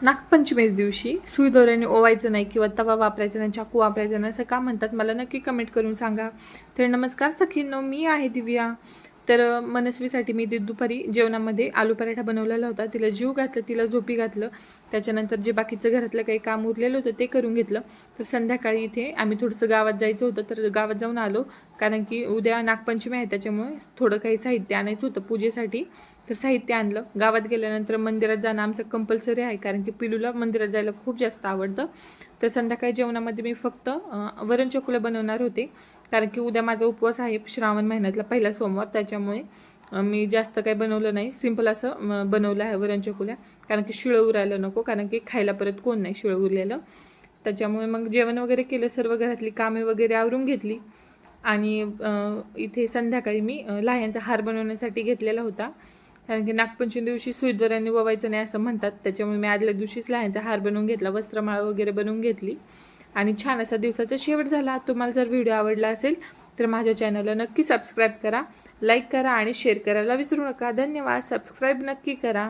नागपंचमी दिवशी सुई दोऱ्याने ओवायचं नाही किंवा तवा वापरायचा नाही, चाकू वापरायचा नाही असं का म्हणतात मला नक्की कमेंट करून सांगा. तर नमस्कार सखींनो, मी आहे दिव्या. तर मनस्वीसाठी मी दुपारी जेवणामध्ये आलू पराठा बनवलेला होता. तिला जीव घातलं, तिला झोपी घातलं. त्याच्यानंतर जे बाकीचं घरातलं काही काम उरलेलं होतं ते करून घेतलं. तर संध्याकाळी इथे आम्ही थोडंसं गावात जायचं होतं, तर गावात जाऊन आलो. कारण की उद्या नागपंचमी आहे, त्याच्यामुळे थोडं काही साहित्य आणायचं होतं पूजेसाठी. तर साहित्य आणलं. गावात गेल्यानंतर मंदिरात जाणं आमचं कंपल्सरी आहे, कारण की पिलूला मंदिरात जायला खूप जास्त आवडतं. तर संध्याकाळी जेवणामध्ये मी फक्त वरण चकुल्या बनवणार होते, कारण की उद्या माझा उपवास आहे, श्रावण महिन्यातला पहिला सोमवार. त्याच्यामुळे मी जास्त काही बनवलं नाही, सिंपल असं बनवलं आहे वरण चकुल्या, कारण की शिळं उरायला नको, कारण की खायला परत कोण नाही शिळं उरलेलं. त्याच्यामुळे मग जेवण वगैरे केलं, सर्व घरातली कामे वगैरे आवरून घेतली. आणि इथे संध्याकाळी मी लाह्यांचा हार बनवण्यासाठी घेतलेला होता, कारण की नागपंचमी दिवशी सुई दोऱ्याने ओवायचं नाही असं म्हणतात. त्याच्यामुळे मी आदल्या दिवशीच लाह्यांचा हार बनवून घेतला, वस्त्रमाळ वगैरे बनवून घेतली आणि छान असा दिवसाचा शेवट झाला. तुम्हाला जर व्हिडिओ आवडला असेल तर माझ्या चॅनलला नक्की सबस्क्राईब करा, लाईक करा आणि शेअर करायला विसरू नका. धन्यवाद. सबस्क्राईब नक्की करा.